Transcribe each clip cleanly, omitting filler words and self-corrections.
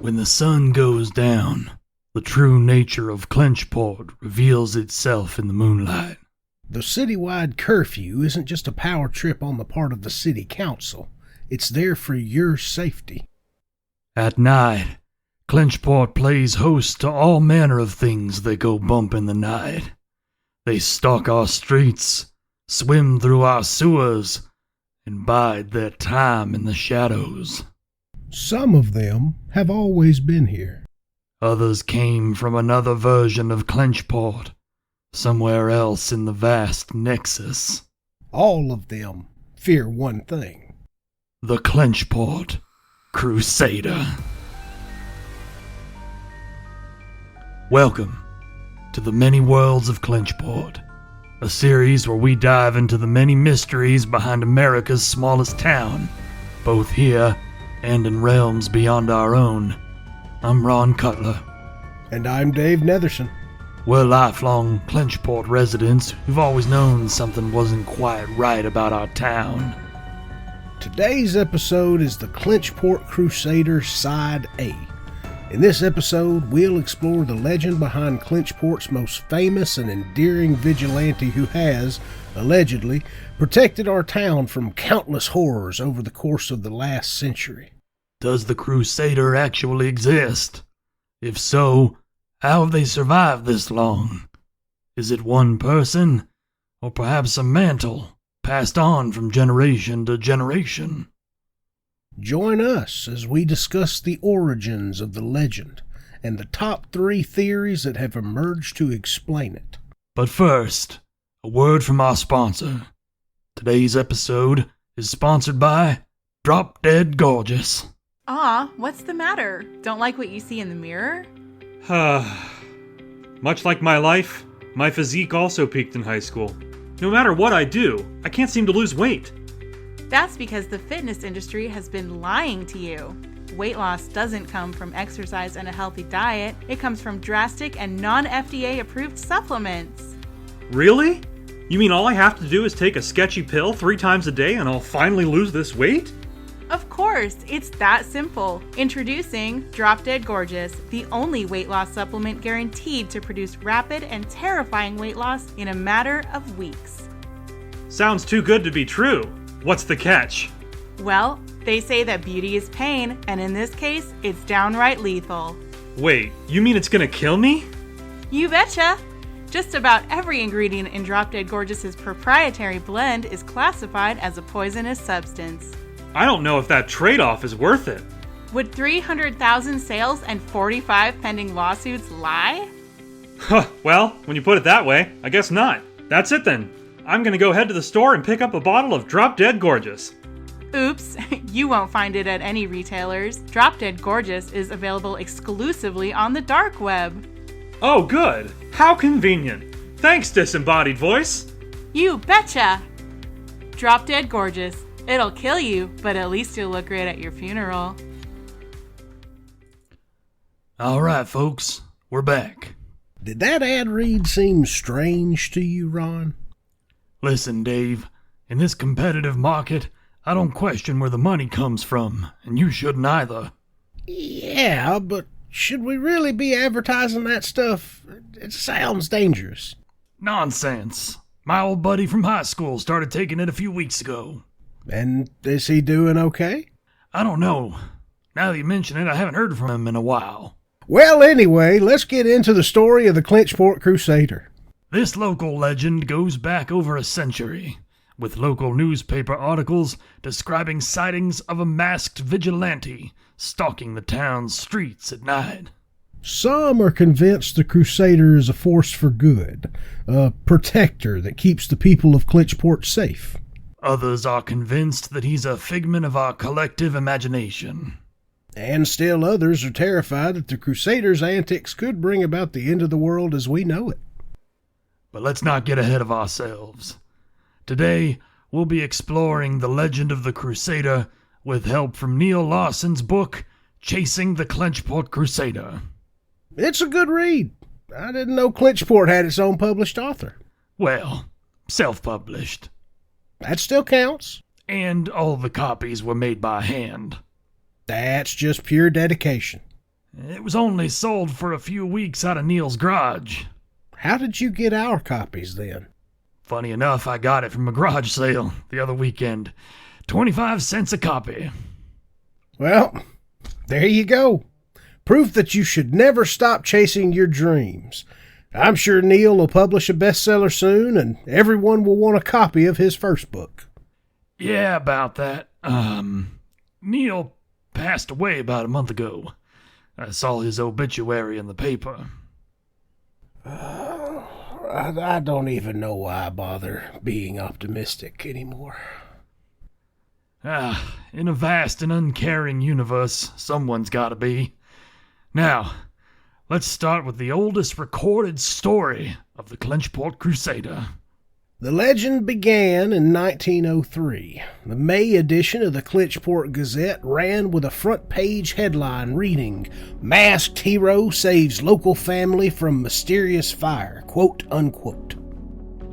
When the sun goes down, the true nature of Clenchport reveals itself in the moonlight. The citywide curfew isn't just a power trip on the part of the city council. It's there for your safety. At night, Clenchport plays host to all manner of things that go bump in the night. They stalk our streets, swim through our sewers, and bide their time in the shadows. Some of them have always been here. Others came from another version of Clenchport, somewhere else in the vast nexus. All of them fear one thing. The Clenchport Crusader. Welcome to the Many Worlds of Clenchport, a series where we dive into the many mysteries behind America's smallest town, both here and in realms beyond our own. I'm Ron Cutler. And I'm Dave Netherson. We're lifelong Clenchport residents who've always known something wasn't quite right about our town. Today's episode is the Clenchport Crusader Side A. In this episode, we'll explore the legend behind Clenchport's most famous and endearing vigilante who has, allegedly, protected our town from countless horrors over the course of the last century. Does the Crusader actually exist? If so, how have they survived this long? Is it one person, or perhaps a mantle, passed on from generation to generation? Join us as we discuss the origins of the legend and the top 3 theories that have emerged to explain it. But first, a word from our sponsor. Today's episode is sponsored by Drop Dead Gorgeous. Aw, what's the matter? Don't like what you see in the mirror? Much like my life, my physique also peaked in high school. No matter what I do, I can't seem to lose weight. That's because the fitness industry has been lying to you. Weight loss doesn't come from exercise and a healthy diet. It comes from drastic and non-FDA approved supplements. Really? You mean all I have to do is take a sketchy pill 3 times a day and I'll finally lose this weight? Of course, it's that simple. Introducing Drop Dead Gorgeous, the only weight loss supplement guaranteed to produce rapid and terrifying weight loss in a matter of weeks. Sounds too good to be true. What's the catch? Well, they say that beauty is pain, and in this case, it's downright lethal. Wait, you mean it's gonna kill me? You betcha! Just about every ingredient in Drop Dead Gorgeous's proprietary blend is classified as a poisonous substance. I don't know if that trade-off is worth it. Would 300,000 sales and 45 pending lawsuits lie? Well, when you put it that way, I guess not. That's it then. I'm gonna go head to the store and pick up a bottle of Drop Dead Gorgeous. Oops, you won't find it at any retailers. Drop Dead Gorgeous is available exclusively on the dark web. Oh, good. How convenient. Thanks, disembodied voice. You betcha! Drop Dead Gorgeous. It'll kill you, but at least you'll look great at your funeral. All right, folks, we're back. Did that ad read seem strange to you, Ron? Listen, Dave, in this competitive market, I don't question where the money comes from, and you shouldn't either. Yeah, but should we really be advertising that stuff? It sounds dangerous. Nonsense. My old buddy from high school started taking it a few weeks ago. And is he doing okay? I don't know. Now that you mention it, I haven't heard from him in a while. Well, anyway, let's get into the story of the Clenchport Crusader. This local legend goes back over a century, with local newspaper articles describing sightings of a masked vigilante stalking the town's streets at night. Some are convinced the Crusader is a force for good, a protector that keeps the people of Clenchport safe. Others are convinced that he's a figment of our collective imagination. And still others are terrified that the Crusader's antics could bring about the end of the world as we know it. But let's not get ahead of ourselves. Today, we'll be exploring the legend of the Crusader with help from Neil Larson's book, Chasing the Clenchport Crusader. It's a good read. I didn't know Clenchport had its own published author. Well, self-published. That still counts. And all the copies were made by hand. That's just pure dedication. It was only sold for a few weeks out of Neil's garage. How did you get our copies then? Funny enough, I got it from a garage sale the other weekend. 25 cents a copy. Well, there you go. Proof that you should never stop chasing your dreams. I'm sure Neil will publish a bestseller soon, and everyone will want a copy of his first book. Yeah, about that. Neil passed away about a month ago. I saw his obituary in the paper. I don't even know why I bother being optimistic anymore. In a vast and uncaring universe, someone's gotta be. Now, let's start with the oldest recorded story of the Clenchport Crusader. The legend began in 1903. The May edition of the Clenchport Gazette ran with a front-page headline reading, "Masked Hero Saves Local Family from Mysterious Fire," quote unquote.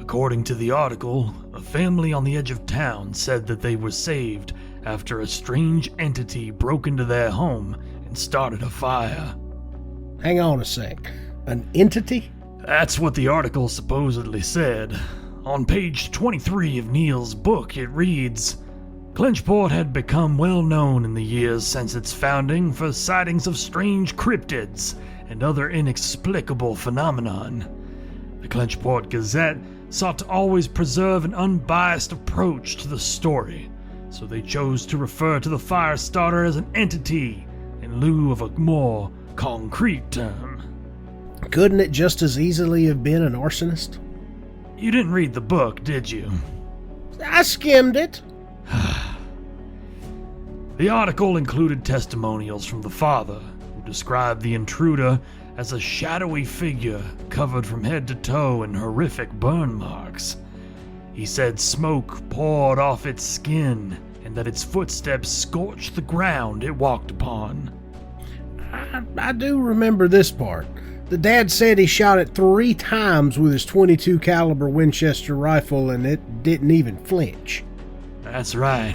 According to the article, a family on the edge of town said that they were saved after a strange entity broke into their home and started a fire. Hang on a sec. An entity? That's what the article supposedly said. On page 23 of Neil's book, it reads, Clenchport had become well known in the years since its founding for sightings of strange cryptids and other inexplicable phenomenon. The Clenchport Gazette sought to always preserve an unbiased approach to the story, so they chose to refer to the fire starter as an entity in lieu of a more concrete term. Couldn't it just as easily have been an arsonist? You didn't read the book, did you? I skimmed it. The article included testimonials from the father, who described the intruder as a shadowy figure covered from head to toe in horrific burn marks. He said smoke poured off its skin and that its footsteps scorched the ground it walked upon. I do remember this part. The dad said he shot it 3 times with his .22 caliber Winchester rifle and it didn't even flinch. That's right.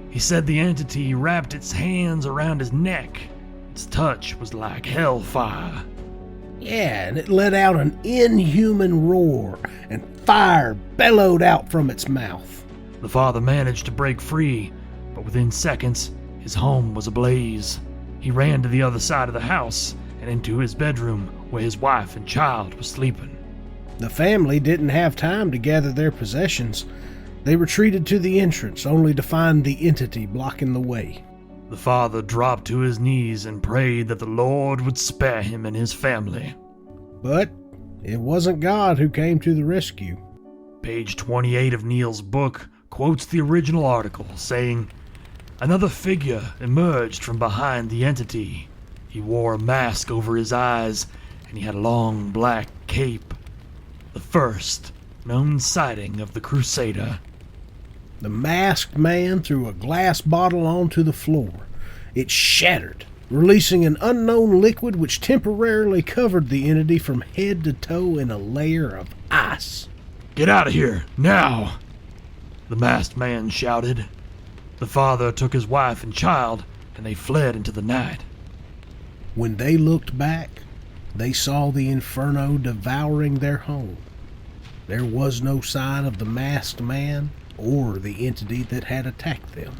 He said the entity wrapped its hands around his neck. Its touch was like hellfire. Yeah, and it let out an inhuman roar, and fire bellowed out from its mouth. The father managed to break free, but within seconds, his home was ablaze. He ran to the other side of the house and into his bedroom where his wife and child were sleeping. The family didn't have time to gather their possessions. They retreated to the entrance only to find the entity blocking the way. The father dropped to his knees and prayed that the Lord would spare him and his family. But it wasn't God who came to the rescue. Page 28 of Neil's book quotes the original article, saying, Another figure emerged from behind the entity. He wore a mask over his eyes, and he had a long black cape. The first known sighting of the Crusader. The masked man threw a glass bottle onto the floor. It shattered, releasing an unknown liquid which temporarily covered the entity from head to toe in a layer of ice. Get out of here, now! The masked man shouted. The father took his wife and child, and they fled into the night. When they looked back, they saw the inferno devouring their home. There was no sign of the masked man or the entity that had attacked them.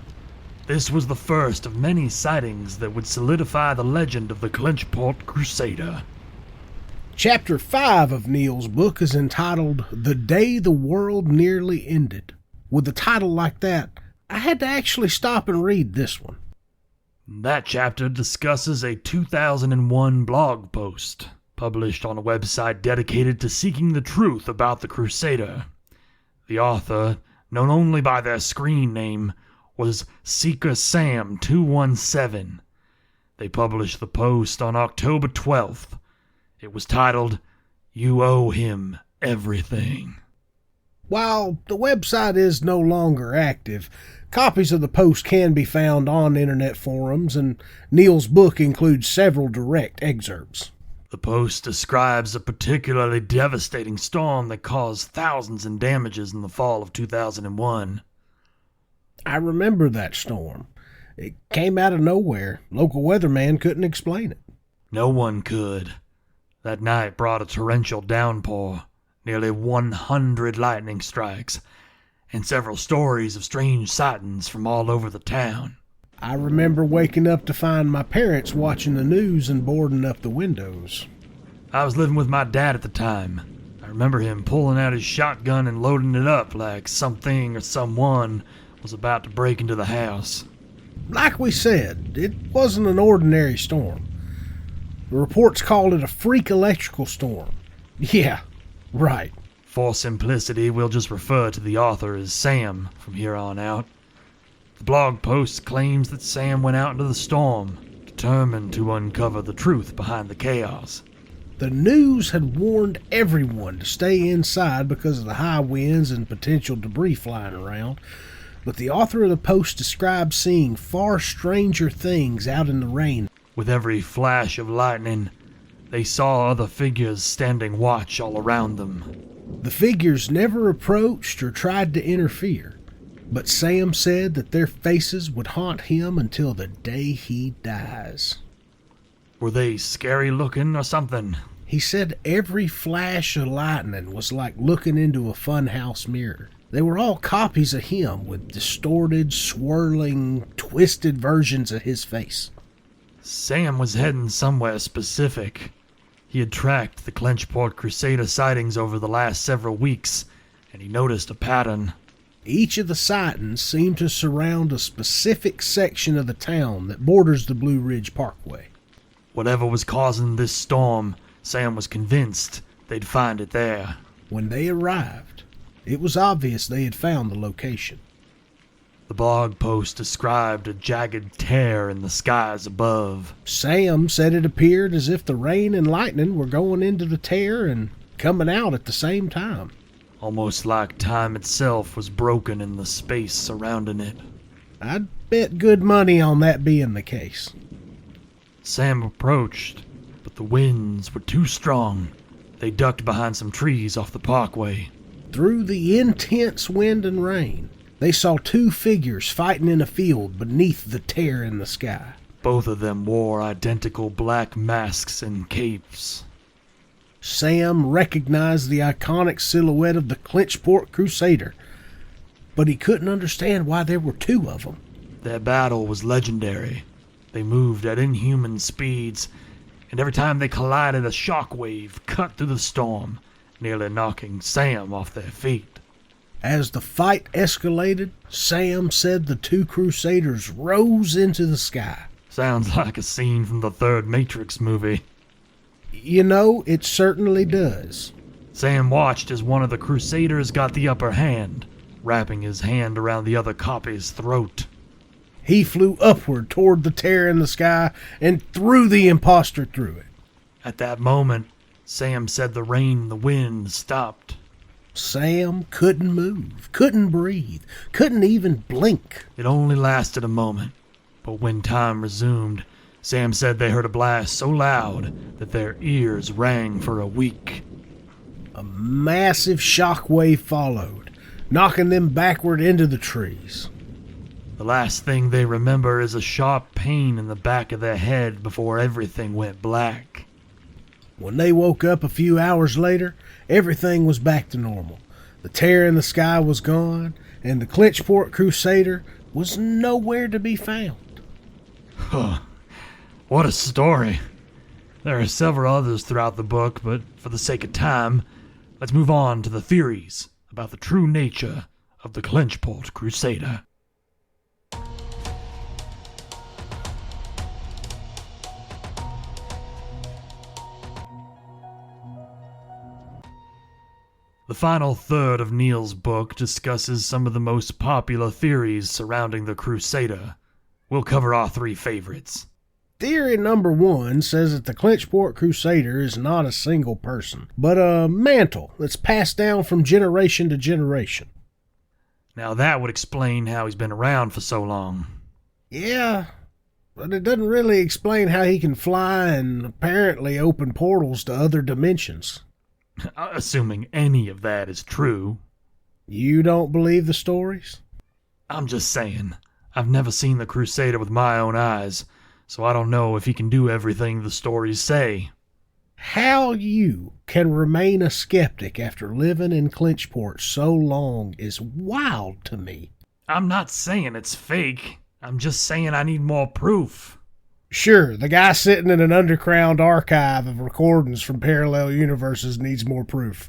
This was the first of many sightings that would solidify the legend of the Clenchport Crusader. Chapter 5 of Neil's book is entitled The Day the World Nearly Ended. With a title like that, I had to actually stop and read this one. That chapter discusses a 2001 blog post published on a website dedicated to seeking the truth about the Crusader. The author, known only by their screen name, was Seeker Sam 217. They published the post on October 12th. It was titled, You Owe Him Everything. While the website is no longer active, copies of the post can be found on internet forums, and Neil's book includes several direct excerpts. The post describes a particularly devastating storm that caused thousands in damages in the fall of 2001. I remember that storm. It came out of nowhere. Local weatherman couldn't explain it. No one could. That night brought a torrential downpour, nearly 100 lightning strikes, and several stories of strange sightings from all over the town. I remember waking up to find my parents watching the news and boarding up the windows. I was living with my dad at the time. I remember him pulling out his shotgun and loading it up like something or someone was about to break into the house. Like we said, it wasn't an ordinary storm. The reports called it a freak electrical storm. Yeah, right. For simplicity, we'll just refer to the author as Sam from here on out. The blog post claims that Sam went out into the storm, determined to uncover the truth behind the chaos. The news had warned everyone to stay inside because of the high winds and potential debris flying around, but the author of the post described seeing far stranger things out in the rain. With every flash of lightning, they saw other figures standing watch all around them. The figures never approached or tried to interfere, but Sam said that their faces would haunt him until the day he dies. Were they scary looking or something? He said every flash of lightning was like looking into a funhouse mirror. They were all copies of him with distorted, swirling, twisted versions of his face. Sam was heading somewhere specific. He had tracked the Clenchport Crusader sightings over the last several weeks, and he noticed a pattern. Each of the sightings seemed to surround a specific section of the town that borders the Blue Ridge Parkway. Whatever was causing this storm, Sam was convinced they'd find it there. When they arrived, it was obvious they had found the location. The blog post described a jagged tear in the skies above. Sam said it appeared as if the rain and lightning were going into the tear and coming out at the same time. Almost like time itself was broken in the space surrounding it. I'd bet good money on that being the case. Sam approached, but the winds were too strong. They ducked behind some trees off the parkway. Through the intense wind and rain, they saw two figures fighting in a field beneath the tear in the sky. Both of them wore identical black masks and capes. Sam recognized the iconic silhouette of the Clenchport Crusader, but he couldn't understand why there were two of them. Their battle was legendary. They moved at inhuman speeds, and every time they collided, a shockwave cut through the storm, nearly knocking Sam off their feet. As the fight escalated, Sam said the two Crusaders rose into the sky. Sounds like a scene from the third Matrix movie. You know, it certainly does. Sam watched as one of the Crusaders got the upper hand, wrapping his hand around the other copy's throat. He flew upward toward the tear in the sky and threw the imposter through it. At that moment, Sam said the rain and the wind stopped. Sam couldn't move, couldn't breathe, couldn't even blink. It only lasted a moment, but when time resumed, Sam said they heard a blast so loud that their ears rang for a week. A massive shockwave followed, knocking them backward into the trees. The last thing they remember is a sharp pain in the back of their head before everything went black. When they woke up a few hours later, everything was back to normal. The tear in the sky was gone, and the Clenchport Crusader was nowhere to be found. Huh. What a story. There are several others throughout the book, but for the sake of time, let's move on to the theories about the true nature of the Clenchport Crusader. The final third of Neil's book discusses some of the most popular theories surrounding the Crusader. We'll cover our three favorites. Theory number 1 says that the Clenchport Crusader is not a single person, but a mantle that's passed down from generation to generation. Now that would explain how he's been around for so long. Yeah, but it doesn't really explain how he can fly and apparently open portals to other dimensions. Assuming any of that is true. You don't believe the stories? I'm just saying, I've never seen the Crusader with my own eyes, so I don't know if he can do everything the stories say. How you can remain a skeptic after living in Clenchport so long is wild to me. I'm not saying it's fake. I'm just saying I need more proof. Sure, the guy sitting in an underground archive of recordings from parallel universes needs more proof.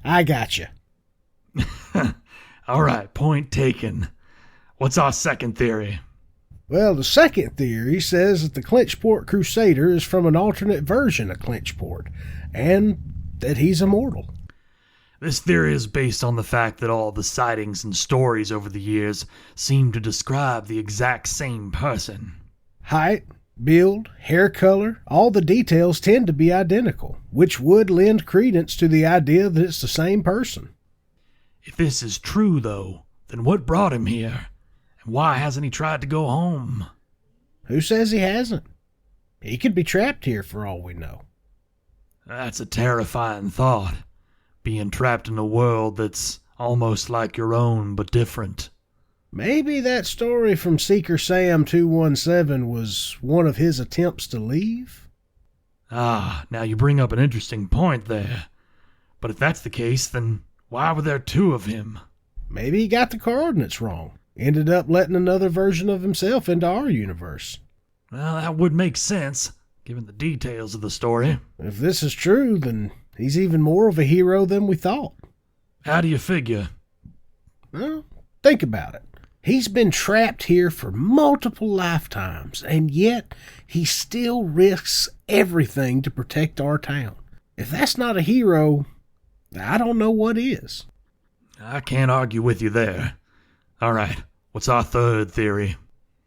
I gotcha. All right, point taken. What's our second theory? Well, the second theory says that the Clenchport Crusader is from an alternate version of Clenchport, and that he's immortal. This theory is based on the fact that all the sightings and stories over the years seem to describe the exact same person. Height, build, hair color, all the details tend to be identical, which would lend credence to the idea that it's the same person. If this is true, though, then what brought him here? And why hasn't he tried to go home? Who says he hasn't? He could be trapped here for all we know. That's a terrifying thought. Being trapped in a world that's almost like your own, but different. Maybe that story from Seeker Sam 217 was one of his attempts to leave? Ah, now you bring up an interesting point there. But if that's the case, then why were there two of him? Maybe he got the coordinates wrong. Ended up letting another version of himself into our universe. Well, that would make sense, given the details of the story. If this is true, then he's even more of a hero than we thought. How do you figure? Well, think about it. He's been trapped here for multiple lifetimes, and yet he still risks everything to protect our town. If that's not a hero, I don't know what is. I can't argue with you there. All right, what's our third theory?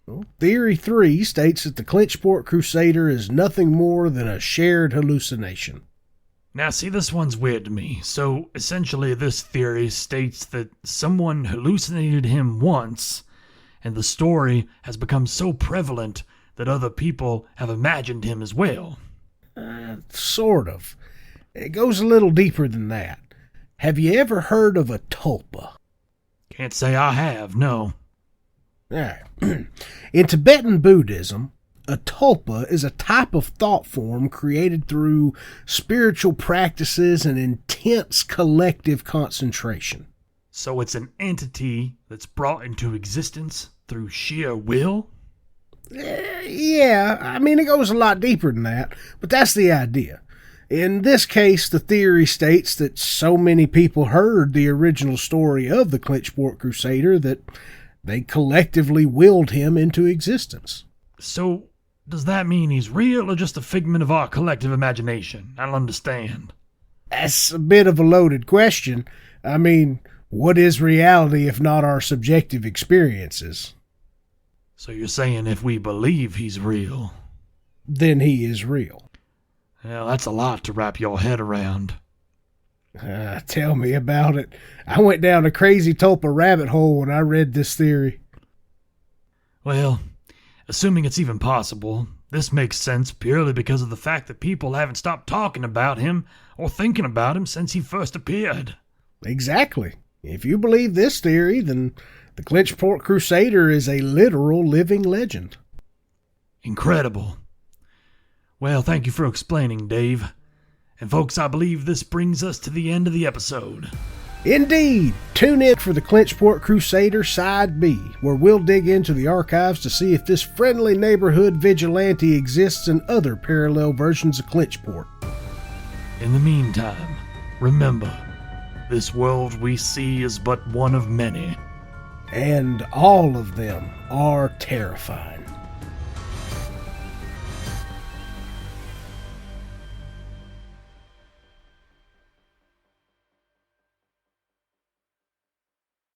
Well, Theory 3 states that the Clenchport Crusader is nothing more than a shared hallucination. Now, see, this one's weird to me. So, essentially, this theory states that someone hallucinated him once, and the story has become so prevalent that other people have imagined him as well. Sort of. It goes a little deeper than that. Have you ever heard of a tulpa? Can't say I have, no. In Tibetan Buddhism, a tulpa is a type of thought form created through spiritual practices and intense collective concentration. So it's an entity that's brought into existence through sheer will? Yeah, I mean, it goes a lot deeper than that, but that's the idea. In this case, the theory states that so many people heard the original story of the Clenchport Crusader that they collectively willed him into existence. So, does that mean he's real or just a figment of our collective imagination? I don't understand. That's a bit of a loaded question. I mean, what is reality if not our subjective experiences? So you're saying if we believe he's real, then he is real. Well, that's a lot to wrap your head around. Tell me about it. I went down a crazy tulpa rabbit hole when I read this theory. Well, assuming it's even possible, this makes sense purely because of the fact that people haven't stopped talking about him or thinking about him since he first appeared. Exactly. If you believe this theory, then the Clenchport Crusader is a literal living legend. Incredible. Well, thank you for explaining, Dave. And folks, I believe this brings us to the end of the episode. Indeed! Tune in for the Clenchport Crusader Side B, where we'll dig into the archives to see if this friendly neighborhood vigilante exists in other parallel versions of Clenchport. In the meantime, remember, this world we see is but one of many. And all of them are terrifying.